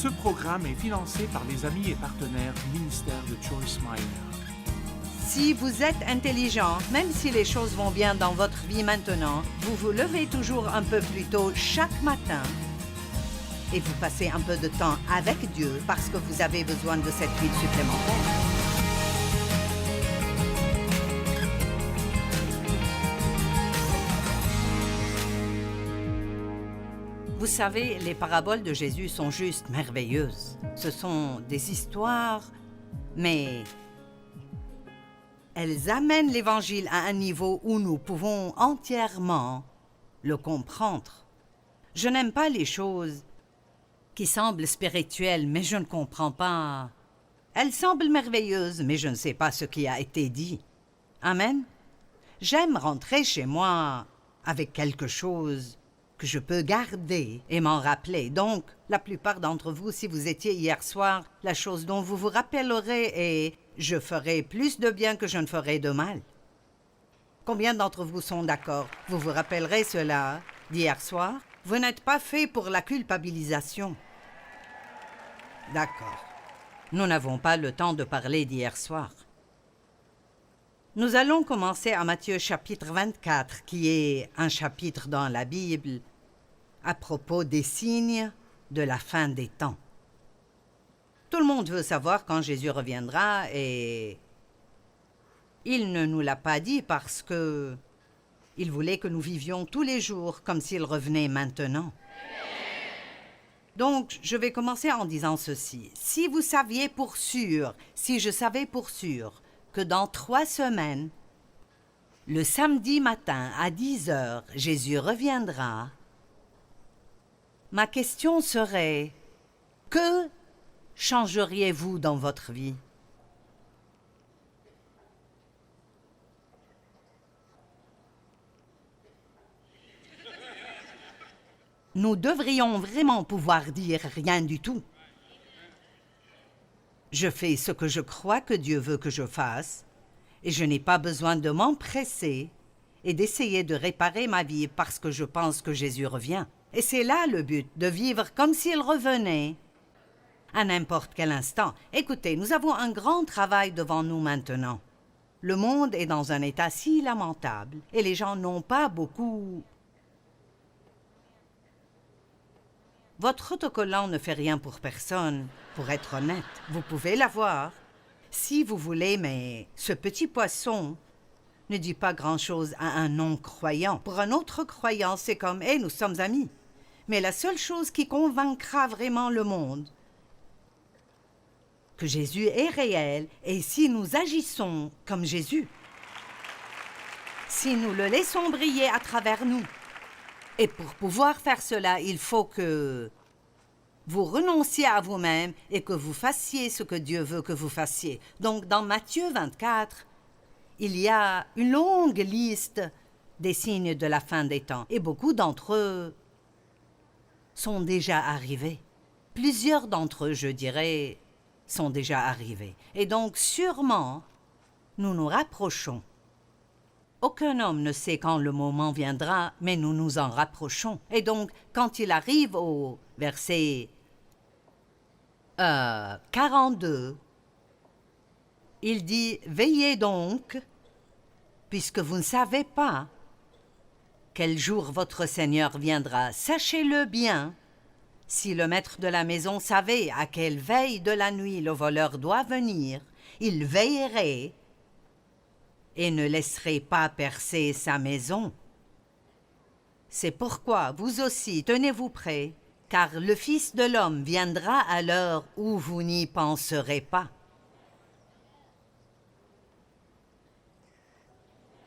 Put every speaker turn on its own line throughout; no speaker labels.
Ce programme est financé par les amis et partenaires du ministère de Joyce Meyer.
Si vous êtes intelligent, même si les choses vont bien dans votre vie maintenant, vous vous levez toujours un peu plus tôt chaque matin et vous passez un peu de temps avec Dieu parce que vous avez besoin de cette huile supplémentaire. Vous savez, les paraboles de Jésus sont juste merveilleuses. Ce sont des histoires, mais elles amènent l'Évangile à un niveau où nous pouvons entièrement le comprendre. Je n'aime pas les choses qui semblent spirituelles, mais je ne comprends pas. Elles semblent merveilleuses, mais je ne sais pas ce qui a été dit. Amen. J'aime rentrer chez moi avec quelque chose que je peux garder et m'en rappeler. Donc, la plupart d'entre vous, si vous étiez hier soir, la chose dont vous vous rappellerez est « Je ferai plus de bien que je ne ferai de mal ». Combien d'entre vous sont d'accord? Vous vous rappellerez cela d'hier soir? Vous n'êtes pas fait pour la culpabilisation. D'accord. Nous n'avons pas le temps de parler d'hier soir. Nous allons commencer à Matthieu chapitre 24, qui est un chapitre dans la Bible à propos des signes de la fin des temps. Tout le monde veut savoir quand Jésus reviendra et il ne nous l'a pas dit parce que il voulait que nous vivions tous les jours comme s'il revenait maintenant. Donc, je vais commencer en disant ceci. Si vous saviez pour sûr, si je savais pour sûr, que dans 3 semaines, le samedi matin à 10 heures, Jésus reviendra, ma question serait, que changeriez-vous dans votre vie? Nous devrions vraiment pouvoir dire rien du tout. Je fais ce que je crois que Dieu veut que je fasse, et je n'ai pas besoin de m'empresser et d'essayer de réparer ma vie parce que je pense que Jésus revient. Et c'est là le but, de vivre comme s'il revenait à n'importe quel instant. Écoutez, nous avons un grand travail devant nous maintenant. Le monde est dans un état si lamentable et les gens n'ont pas beaucoup. Votre autocollant ne fait rien pour personne, pour être honnête. Vous pouvez l'avoir, si vous voulez, mais ce petit poisson ne dit pas grand-chose à un non-croyant. Pour un autre croyant, c'est comme « Hey, nous sommes amis ». Mais la seule chose qui convaincra vraiment le monde que Jésus est réel est si nous agissons comme Jésus, si nous le laissons briller à travers nous. Et pour pouvoir faire cela, il faut que vous renonciez à vous-même et que vous fassiez ce que Dieu veut que vous fassiez. Donc, dans Matthieu 24, il y a une longue liste des signes de la fin des temps. Et beaucoup d'entre eux sont déjà arrivés. Plusieurs d'entre eux, je dirais, sont déjà arrivés. Et donc, sûrement, nous nous rapprochons. Aucun homme ne sait quand le moment viendra, mais nous nous en rapprochons. Et donc, quand il arrive au verset 42, il dit « Veillez donc, puisque vous ne savez pas quel jour votre Seigneur viendra. Sachez-le bien, si le maître de la maison savait à quelle veille de la nuit le voleur doit venir, il veillerait et ne laisserait pas percer sa maison. C'est pourquoi vous aussi tenez-vous prêts, car le Fils de l'homme viendra à l'heure où vous n'y penserez pas. »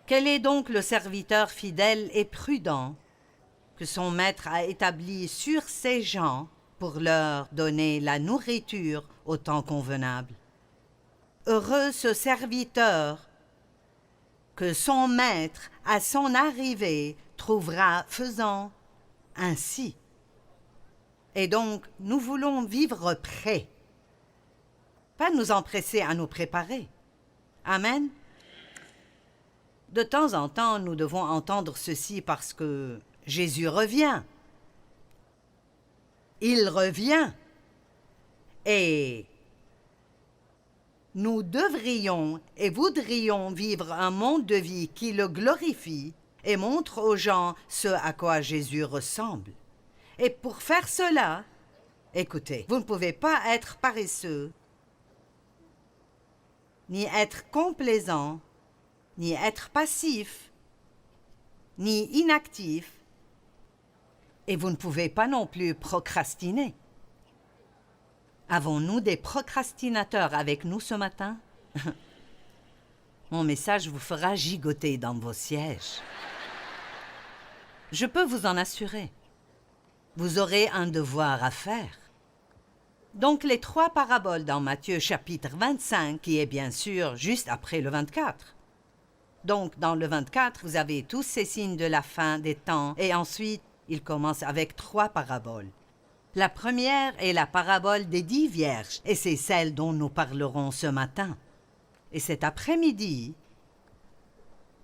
Quel est donc le serviteur fidèle et prudent que son maître a établi sur ses gens pour leur donner la nourriture au temps convenable? Heureux ce serviteur que son maître, à son arrivée, trouvera faisant ainsi. Et donc, nous voulons vivre prêts, pas nous empresser à nous préparer. Amen. De temps en temps, nous devons entendre ceci parce que Jésus revient. Il revient. Et nous devrions et voudrions vivre un monde de vie qui le glorifie et montre aux gens ce à quoi Jésus ressemble. Et pour faire cela, écoutez, vous ne pouvez pas être paresseux, ni être complaisant, ni être passif, ni inactif, et vous ne pouvez pas non plus procrastiner. Avons-nous des procrastinateurs avec nous ce matin? Mon message vous fera gigoter dans vos sièges. Je peux vous en assurer. Vous aurez un devoir à faire. Donc les 3 paraboles dans Matthieu chapitre 25, qui est bien sûr juste après le 24. Donc dans le 24, vous avez tous ces signes de la fin des temps, et ensuite, il commence avec 3 paraboles. La première est la parabole des 10 vierges, et c'est celle dont nous parlerons ce matin. Et cet après-midi,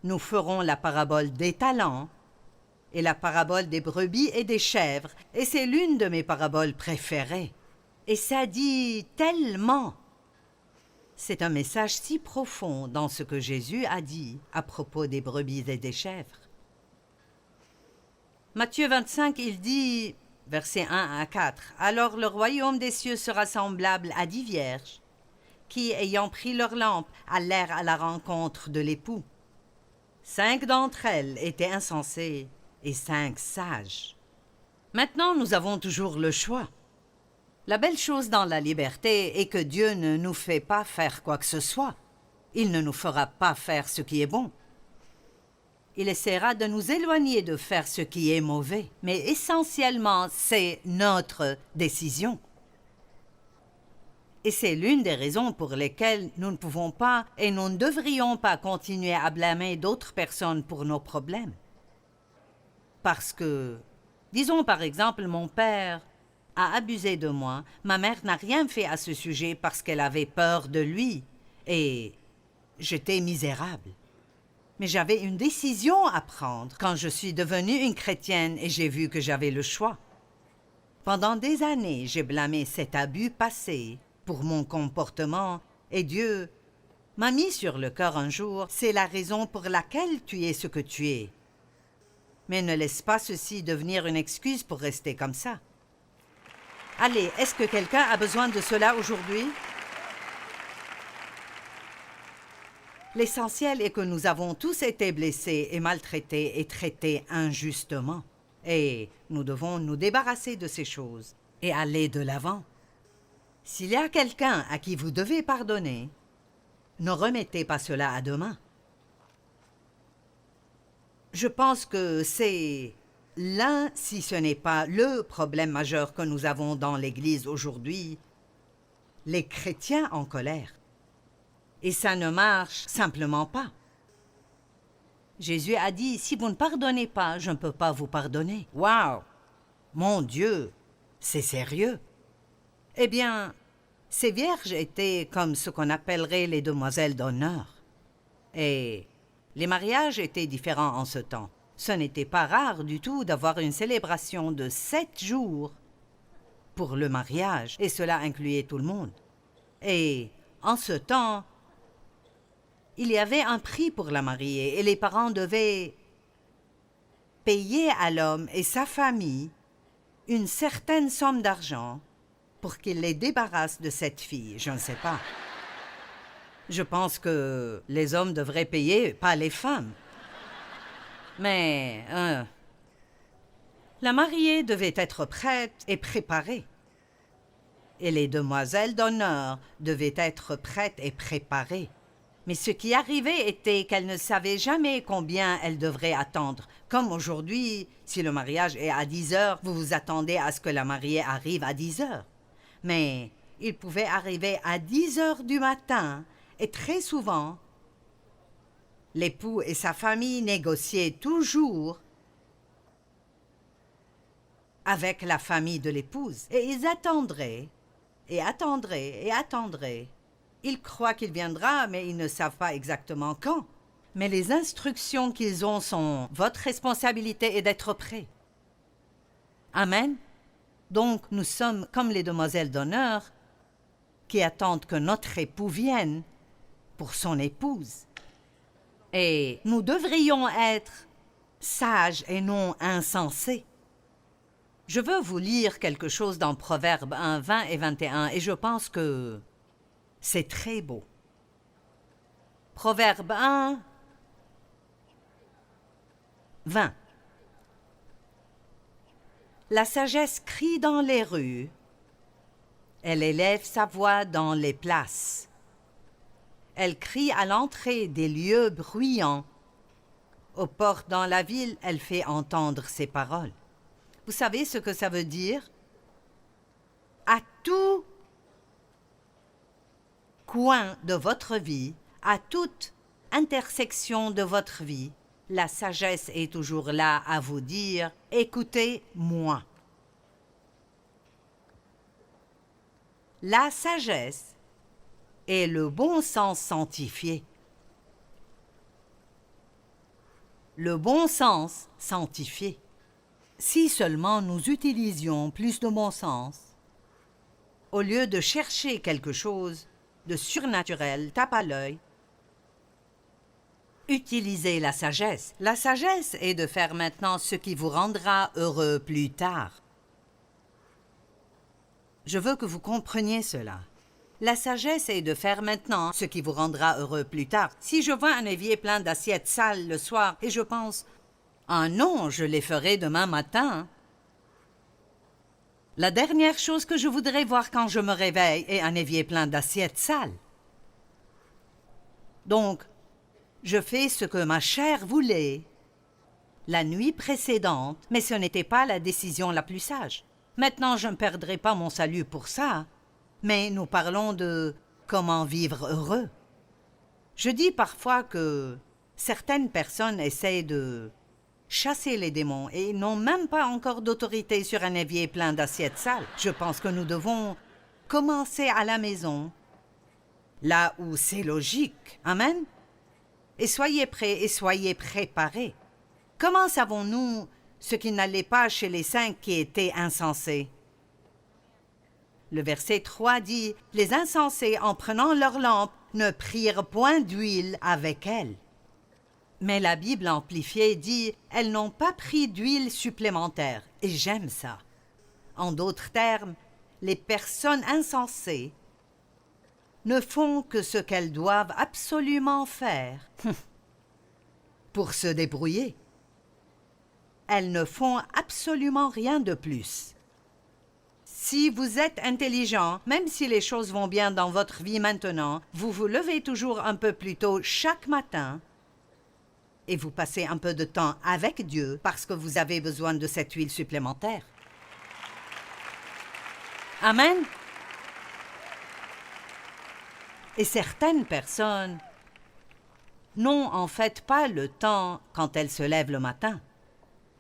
nous ferons la parabole des talents et la parabole des brebis et des chèvres, et c'est l'une de mes paraboles préférées. Et ça dit tellement. C'est un message si profond dans ce que Jésus a dit à propos des brebis et des chèvres. Matthieu 25, il dit, versets 1 à 4, « Alors le royaume des cieux sera semblable à 10 vierges, qui, ayant pris leur lampe, allèrent à la rencontre de l'époux. 5 d'entre elles étaient insensées et 5 sages. Maintenant, nous avons toujours le choix. La belle chose dans la liberté est que Dieu ne nous fait pas faire quoi que ce soit. Il ne nous fera pas faire ce qui est bon. Il essaiera de nous éloigner de faire ce qui est mauvais, mais essentiellement, c'est notre décision. Et c'est l'une des raisons pour lesquelles nous ne pouvons pas et nous ne devrions pas continuer à blâmer d'autres personnes pour nos problèmes. Parce que, disons par exemple, mon père a abusé de moi, ma mère n'a rien fait à ce sujet parce qu'elle avait peur de lui, et j'étais misérable. Mais j'avais une décision à prendre quand je suis devenue une chrétienne et j'ai vu que j'avais le choix. Pendant des années, j'ai blâmé cet abus passé pour mon comportement, et Dieu m'a mis sur le cœur un jour, c'est la raison pour laquelle tu es ce que tu es. Mais ne laisse pas ceci devenir une excuse pour rester comme ça. Allez, est-ce que quelqu'un a besoin de cela aujourd'hui? L'essentiel est que nous avons tous été blessés et maltraités et traités injustement. Et nous devons nous débarrasser de ces choses et aller de l'avant. S'il y a quelqu'un à qui vous devez pardonner, ne remettez pas cela à demain. Je pense que c'est l'un, si ce n'est pas le problème majeur que nous avons dans l'Église aujourd'hui, les chrétiens en colère. Et ça ne marche simplement pas. Jésus a dit, si vous ne pardonnez pas, je ne peux pas vous pardonner. Waouh! Mon Dieu, c'est sérieux. Eh bien, ces vierges étaient comme ce qu'on appellerait les demoiselles d'honneur. Et les mariages étaient différents en ce temps. Ce n'était pas rare du tout d'avoir une célébration de 7 jours pour le mariage, et cela incluait tout le monde. Et en ce temps, il y avait un prix pour la mariée, et les parents devaient payer à l'homme et sa famille une certaine somme d'argent pour qu'il les débarrasse de cette fille. Je ne sais pas. Je pense que les hommes devraient payer, pas les femmes. Mais la mariée devait être prête et préparée. Et les demoiselles d'honneur devaient être prêtes et préparées. Mais ce qui arrivait était qu'elles ne savaient jamais combien elles devraient attendre. Comme aujourd'hui, si le mariage est à 10 heures, vous vous attendez à ce que la mariée arrive à 10 heures. Mais il pouvait arriver à 10 heures du matin, et très souvent, l'époux et sa famille négociaient toujours avec la famille de l'épouse. Et ils attendraient, et attendraient, et attendraient. Ils croient qu'il viendra, mais ils ne savent pas exactement quand. Mais les instructions qu'ils ont sont « Votre responsabilité est d'être prêt. » Amen. Donc, nous sommes comme les demoiselles d'honneur, qui attendent que notre époux vienne pour son épouse. Et nous devrions être sages et non insensés. Je veux vous lire quelque chose dans Proverbes 1, 20 et 21, et je pense que c'est très beau. Proverbe 1, 20. La sagesse crie dans les rues, elle élève sa voix dans les places. Elle crie à l'entrée des lieux bruyants. Aux portes dans la ville, elle fait entendre ses paroles. Vous savez ce que ça veut dire? À tout coin de votre vie, à toute intersection de votre vie, la sagesse est toujours là à vous dire « Écoutez-moi ». La sagesse est le bon sens sanctifié. Le bon sens sanctifié. Si seulement nous utilisions plus de bon sens, au lieu de chercher quelque chose de surnaturel, tape à l'œil, utilisez la sagesse. La sagesse est de faire maintenant ce qui vous rendra heureux plus tard. Je veux que vous compreniez cela. La sagesse est de faire maintenant ce qui vous rendra heureux plus tard. Si je vois un évier plein d'assiettes sales le soir et je pense « Ah non, je les ferai demain matin », la dernière chose que je voudrais voir quand je me réveille est un évier plein d'assiettes sales. Donc, je fais ce que ma chair voulait la nuit précédente, mais ce n'était pas la décision la plus sage. Maintenant, je ne perdrai pas mon salut pour ça, mais nous parlons de comment vivre heureux. Je dis parfois que certaines personnes essaient de chasser les démons et n'ont même pas encore d'autorité sur un évier plein d'assiettes sales. Je pense que nous devons commencer à la maison, là où c'est logique. Amen? Et soyez prêts et soyez préparés. Comment savons-nous ce qui n'allait pas chez les 5 qui étaient insensés? Le verset 3 dit « Les insensés, en prenant leur lampe, ne prirent point d'huile avec elle. » Mais la Bible amplifiée dit « Elles n'ont pas pris d'huile supplémentaire. » Et j'aime ça. En d'autres termes, les personnes insensées ne font que ce qu'elles doivent absolument faire pour se débrouiller. Elles ne font absolument rien de plus. Si vous êtes intelligent, même si les choses vont bien dans votre vie maintenant, vous vous levez toujours un peu plus tôt chaque matin et vous passez un peu de temps avec Dieu parce que vous avez besoin de cette huile supplémentaire. Amen. Et certaines personnes n'ont en fait pas le temps quand elles se lèvent le matin.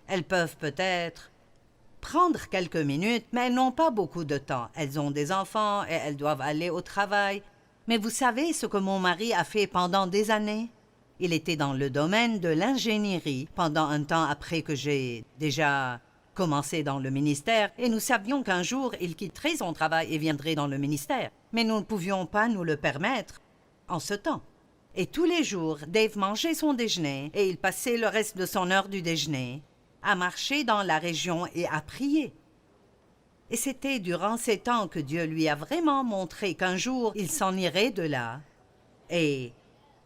Elles peuvent peut-être prendre quelques minutes, mais elles n'ont pas beaucoup de temps. Elles ont des enfants et elles doivent aller au travail. Mais vous savez ce que mon mari a fait pendant des années? Il était dans le domaine de l'ingénierie pendant un temps après que j'ai déjà commencé dans le ministère et nous savions qu'un jour il quitterait son travail et viendrait dans le ministère. Mais nous ne pouvions pas nous le permettre en ce temps. Et tous les jours, Dave mangeait son déjeuner et il passait le reste de son heure du déjeuner à marcher dans la région et à prier. Et c'était durant ces temps que Dieu lui a vraiment montré qu'un jour il s'en irait de là et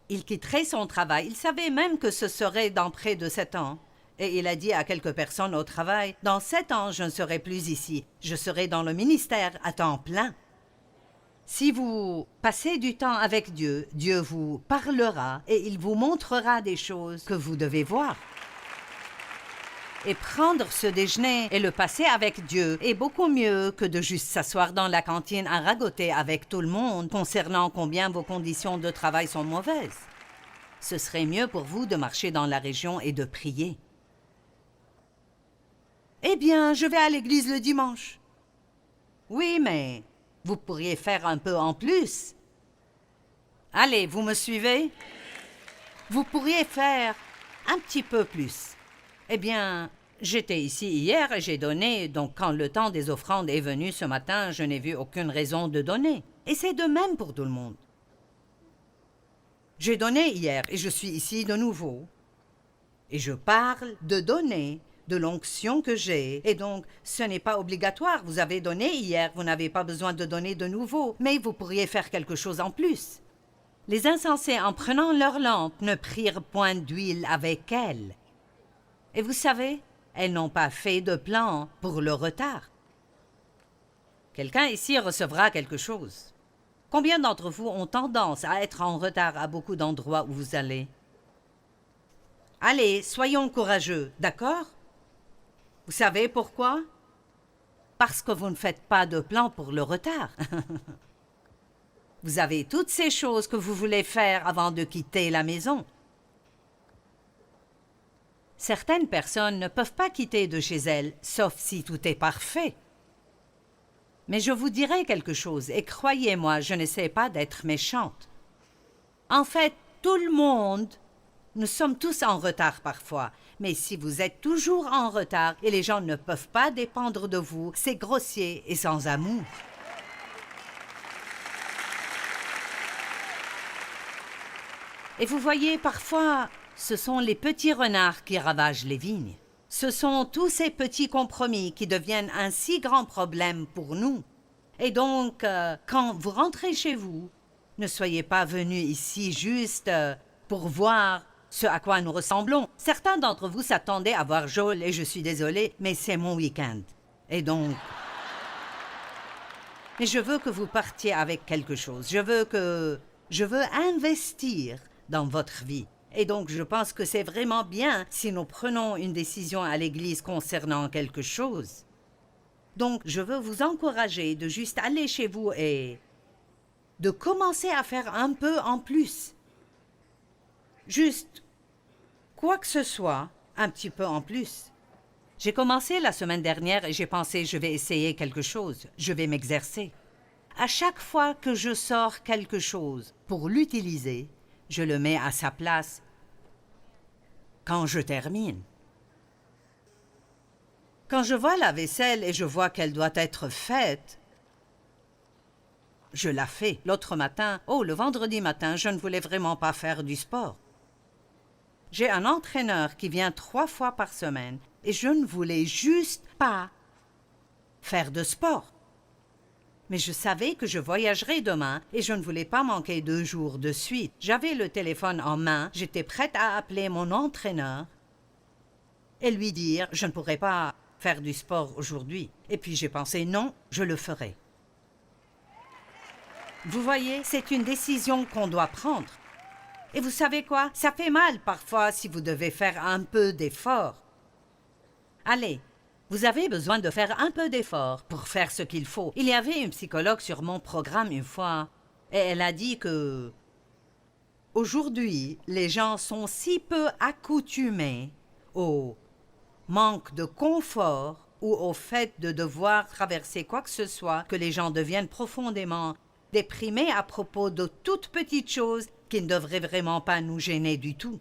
il quitterait son travail. Il savait même que ce serait dans près de 7 ans. Et il a dit à quelques personnes au travail, « Dans 7 ans, je ne serai plus ici. Je serai dans le ministère à temps plein. » Si vous passez du temps avec Dieu, Dieu vous parlera et il vous montrera des choses que vous devez voir. Et prendre ce déjeuner et le passer avec Dieu est beaucoup mieux que de juste s'asseoir dans la cantine à ragoter avec tout le monde concernant combien vos conditions de travail sont mauvaises. Ce serait mieux pour vous de marcher dans la région et de prier. Eh bien, je vais à l'église le dimanche. Oui, mais vous pourriez faire un peu en plus. Allez, vous me suivez? Vous pourriez faire un petit peu plus. Eh bien, j'étais ici hier et j'ai donné, donc quand le temps des offrandes est venu ce matin, je n'ai vu aucune raison de donner. Et c'est de même pour tout le monde. J'ai donné hier et je suis ici de nouveau. Et je parle de donner, de l'onction que j'ai. Et donc, ce n'est pas obligatoire. Vous avez donné hier, vous n'avez pas besoin de donner de nouveau. Mais vous pourriez faire quelque chose en plus. Les insensés, en prenant leur lampe, ne prirent point d'huile avec elles. Et vous savez, elles n'ont pas fait de plan pour le retard. Quelqu'un ici recevra quelque chose. Combien d'entre vous ont tendance à être en retard à beaucoup d'endroits où vous allez? Allez, soyons courageux, d'accord? Vous savez pourquoi? Parce que vous ne faites pas de plan pour le retard. Vous avez toutes ces choses que vous voulez faire avant de quitter la maison. Certaines personnes ne peuvent pas quitter de chez elles, sauf si tout est parfait. Mais je vous dirai quelque chose, et croyez-moi, je n'essaie pas d'être méchante. En fait, tout le monde, nous sommes tous en retard parfois, mais si vous êtes toujours en retard et les gens ne peuvent pas dépendre de vous, c'est grossier et sans amour. Et vous voyez, parfois, ce sont les petits renards qui ravagent les vignes. Ce sont tous ces petits compromis qui deviennent un si grand problème pour nous. Et donc, quand vous rentrez chez vous, ne soyez pas venus ici juste pour voir ce à quoi nous ressemblons. Certains d'entre vous s'attendaient à voir Joel et je suis désolée, mais c'est mon week-end. Et donc... Mais je veux que vous partiez avec quelque chose. Je veux investir dans votre vie. Et donc, je pense que c'est vraiment bien si nous prenons une décision à l'Église concernant quelque chose. Donc, je veux vous encourager de juste aller chez vous et de commencer à faire un peu en plus. Juste, quoi que ce soit, un petit peu en plus. J'ai commencé la semaine dernière et j'ai pensé je vais essayer quelque chose, je vais m'exercer. À chaque fois que je sors quelque chose pour l'utiliser, je le mets à sa place quand je termine. Quand je vois la vaisselle et je vois qu'elle doit être faite, je la fais. L'autre matin, le vendredi matin, je ne voulais vraiment pas faire du sport. J'ai un entraîneur qui vient 3 fois par semaine et je ne voulais juste pas faire de sport. Mais je savais que je voyagerais demain et je ne voulais pas manquer 2 jours de suite. J'avais le téléphone en main, j'étais prête à appeler mon entraîneur et lui dire « je ne pourrai pas faire du sport aujourd'hui ». Et puis j'ai pensé « non, je le ferai ». Vous voyez, c'est une décision qu'on doit prendre. Et vous savez quoi? Ça fait mal parfois si vous devez faire un peu d'effort. Allez, vous avez besoin de faire un peu d'effort pour faire ce qu'il faut. Il y avait une psychologue sur mon programme une fois, et elle a dit que aujourd'hui, les gens sont si peu accoutumés au manque de confort ou au fait de devoir traverser quoi que ce soit que les gens deviennent profondément déprimés à propos de toutes petites choses qui ne devraient vraiment pas nous gêner du tout.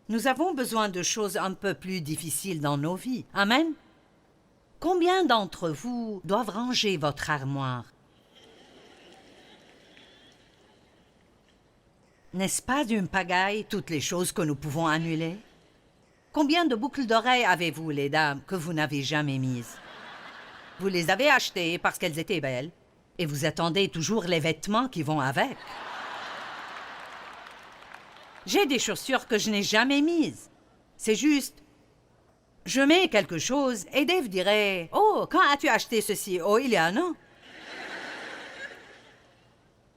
Nous avons besoin de choses un peu plus difficiles dans nos vies. Amen? Combien d'entre vous doivent ranger votre armoire? N'est-ce pas d'une pagaille toutes les choses que nous pouvons annuler? Combien de boucles d'oreilles avez-vous, les dames, que vous n'avez jamais mises? Vous les avez achetées parce qu'elles étaient belles et vous attendez toujours les vêtements qui vont avec. J'ai des chaussures que je n'ai jamais mises. C'est juste, je mets quelque chose et Dave dirait « Oh, quand as-tu acheté ceci? Oh, il y a un an. »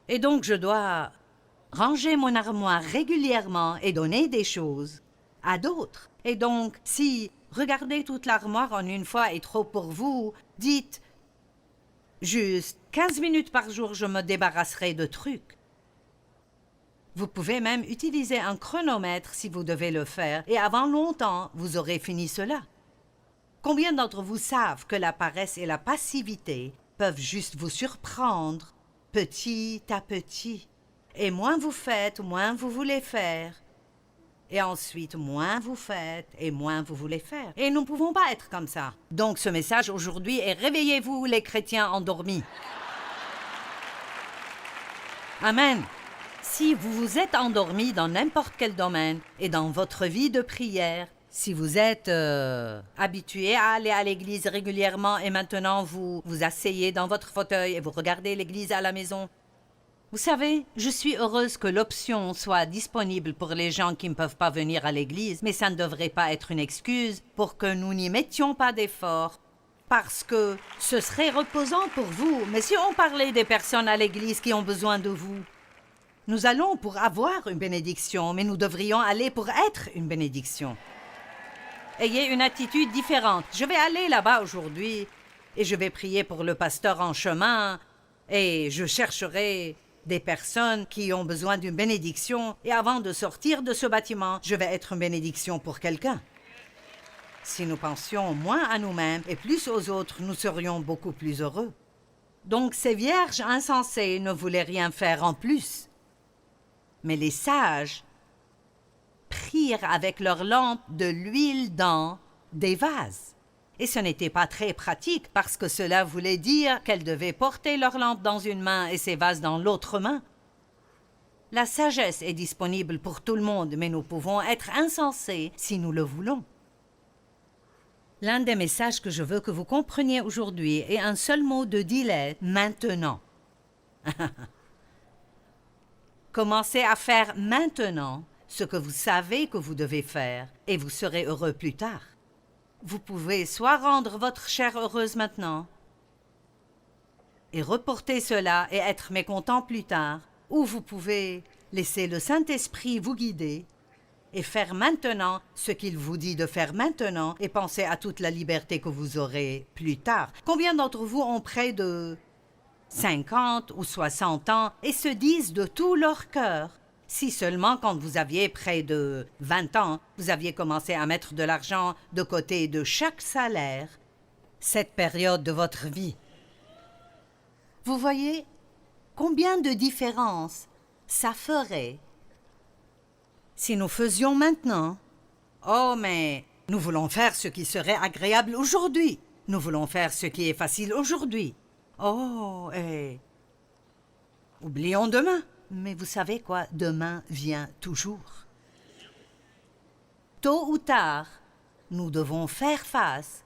Et donc, je dois ranger mon armoire régulièrement et donner des choses à d'autres. Et donc, si regarder toute l'armoire en une fois est trop pour vous, dites juste 15 minutes par jour, je me débarrasserai de trucs. Vous pouvez même utiliser un chronomètre si vous devez le faire, et avant longtemps, vous aurez fini cela. Combien d'entre vous savent que la paresse et la passivité peuvent juste vous surprendre petit à petit? Et moins vous faites, moins vous voulez faire. Et ensuite, moins vous faites et moins vous voulez faire. Et nous ne pouvons pas être comme ça. Donc ce message aujourd'hui est réveillez-vous les chrétiens endormis. Amen. Si vous vous êtes endormi dans n'importe quel domaine et dans votre vie de prière, si vous êtes habitué à aller à l'église régulièrement et maintenant vous vous asseyez dans votre fauteuil et vous regardez l'église à la maison, vous savez, je suis heureuse que l'option soit disponible pour les gens qui ne peuvent pas venir à l'église, mais ça ne devrait pas être une excuse pour que nous n'y mettions pas d'efforts, parce que ce serait reposant pour vous. Mais si on parlait des personnes à l'église qui ont besoin de vous, nous allons pour avoir une bénédiction, mais nous devrions aller pour être une bénédiction. Ayez une attitude différente. Je vais aller là-bas aujourd'hui et je vais prier pour le pasteur en chemin et je chercherai des personnes qui ont besoin d'une bénédiction et avant de sortir de ce bâtiment, je vais être une bénédiction pour quelqu'un. Si nous pensions moins à nous-mêmes et plus aux autres, nous serions beaucoup plus heureux. Donc ces vierges insensées ne voulaient rien faire en plus. Mais les sages prirent avec leurs lampes de l'huile dans des vases. Et ce n'était pas très pratique parce que cela voulait dire qu'elles devaient porter leurs lampes dans une main et ces vases dans l'autre main. La sagesse est disponible pour tout le monde, mais nous pouvons être insensés si nous le voulons. L'un des messages que je veux que vous compreniez aujourd'hui est un seul mot de delay, maintenant. Commencez à faire maintenant ce que vous savez que vous devez faire et vous serez heureux plus tard. Vous pouvez soit rendre votre chair heureuse maintenant et reporter cela et être mécontent plus tard, ou vous pouvez laisser le Saint-Esprit vous guider et faire maintenant ce qu'il vous dit de faire maintenant et penser à toute la liberté que vous aurez plus tard. Combien d'entre vous ont près de 50 ou 60 ans et se disent de tout leur cœur, si seulement quand vous aviez près de 20 ans, vous aviez commencé à mettre de l'argent de côté de chaque salaire, cette période de votre vie. Vous voyez combien de différence ça ferait si nous faisions maintenant? Oh, mais nous voulons faire ce qui serait agréable aujourd'hui. Nous voulons faire ce qui est facile aujourd'hui. Oh, oublions demain. Mais vous savez quoi? Demain vient toujours. Tôt ou tard, nous devons faire face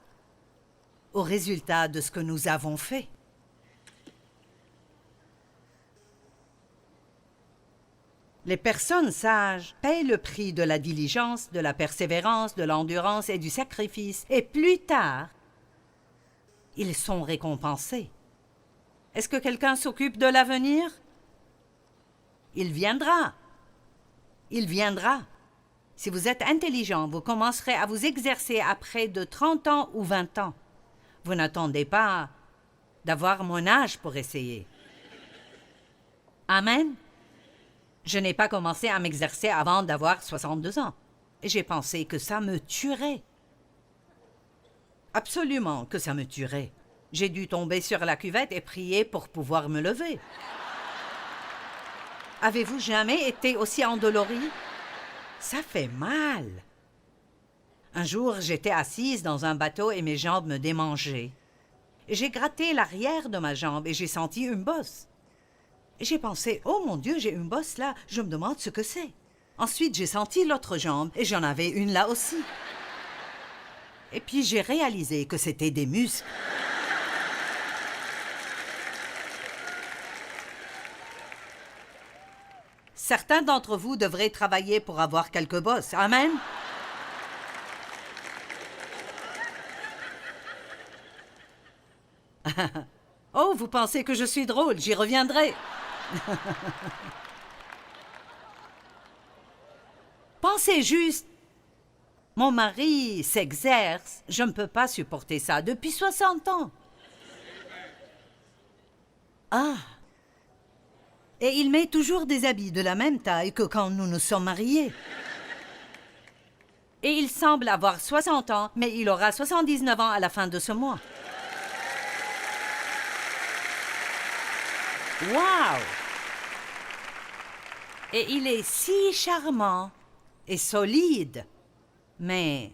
aux résultats de ce que nous avons fait. Les personnes sages paient le prix de la diligence, de la persévérance, de l'endurance et du sacrifice, et plus tard, ils sont récompensés. Est-ce que quelqu'un s'occupe de l'avenir? Il viendra. Il viendra. Si vous êtes intelligent, vous commencerez à vous exercer après de 30 ans ou 20 ans. Vous n'attendez pas d'avoir mon âge pour essayer. Amen. Je n'ai pas commencé à m'exercer avant d'avoir 62 ans. Et j'ai pensé que ça me tuerait. Absolument que ça me tuerait. J'ai dû tomber sur la cuvette et prier pour pouvoir me lever. Avez-vous jamais été aussi endolori? Ça fait mal. Un jour, j'étais assise dans un bateau et mes jambes me démangeaient. J'ai gratté l'arrière de ma jambe et j'ai senti une bosse. J'ai pensé, oh mon Dieu, j'ai une bosse là, je me demande ce que c'est. Ensuite, j'ai senti l'autre jambe et j'en avais une là aussi. Et puis j'ai réalisé que c'était des muscles. Certains d'entre vous devraient travailler pour avoir quelques bosses. Amen. Oh, vous pensez que je suis drôle, j'y reviendrai. Pensez juste. Mon mari s'exerce, je ne peux pas supporter ça depuis 60 ans. Ah. Et il met toujours des habits de la même taille que quand nous nous sommes mariés. Et il semble avoir 60 ans, mais il aura 79 ans à la fin de ce mois. Wow! Et il est si charmant. et solide. Mais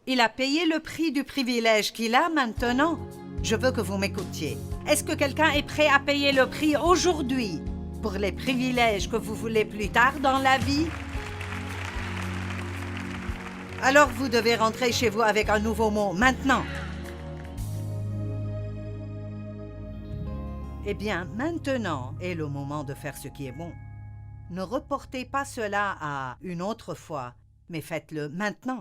il a payé le prix du privilège qu'il a maintenant. Je veux que vous m'écoutiez. Est-ce que quelqu'un est prêt à payer le prix aujourd'hui pour les privilèges que vous voulez plus tard dans la vie? Alors vous devez rentrer chez vous avec un nouveau mot maintenant. Eh bien, maintenant est le moment de faire ce qui est bon. Ne reportez pas cela à une autre fois, mais faites-le maintenant.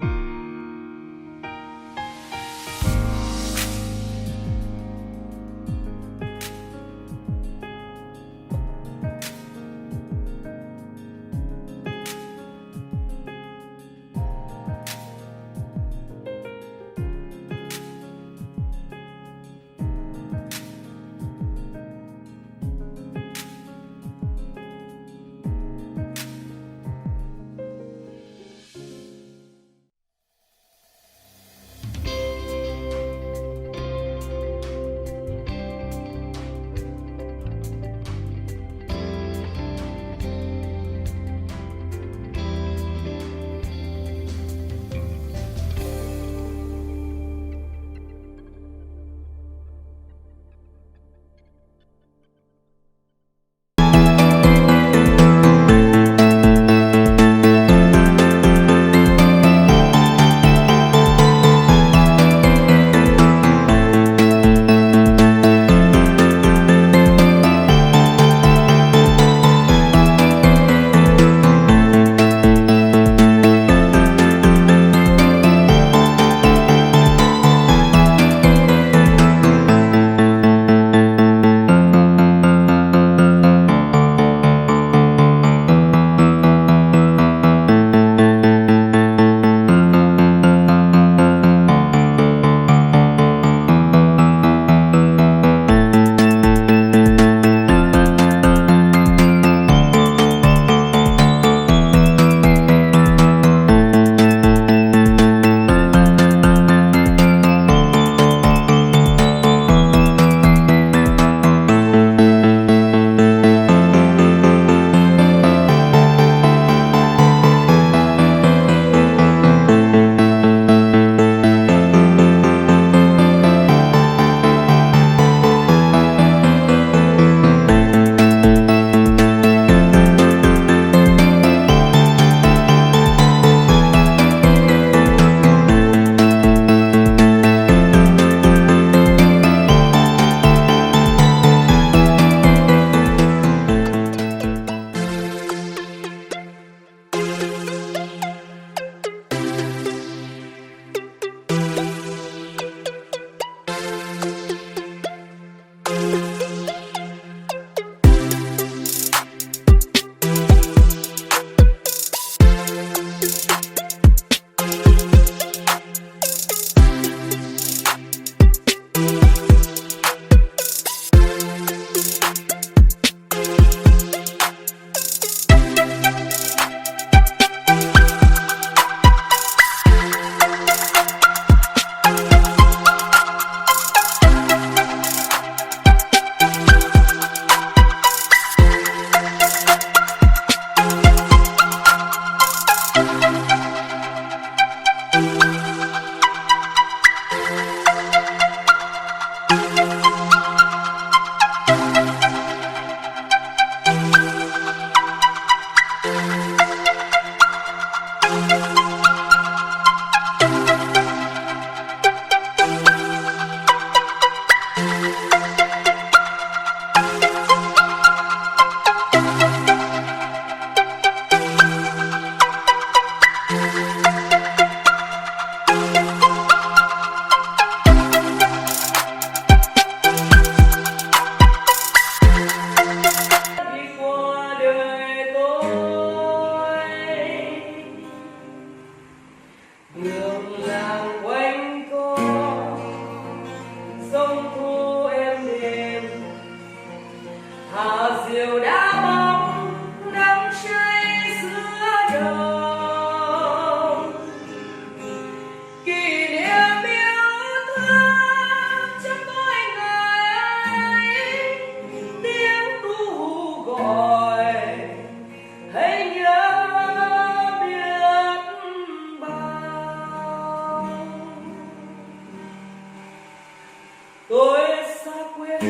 quên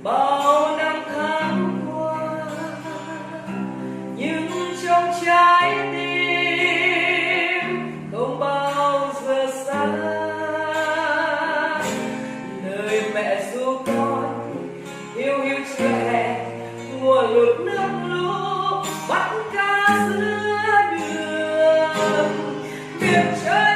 bao năm tháng qua, nhưng trong trái tim không bao giờ xa. Lời mẹ ru con hiu hiu chưa hè, mùa lụt nước lũ bắt cá giữa đường. Biển trời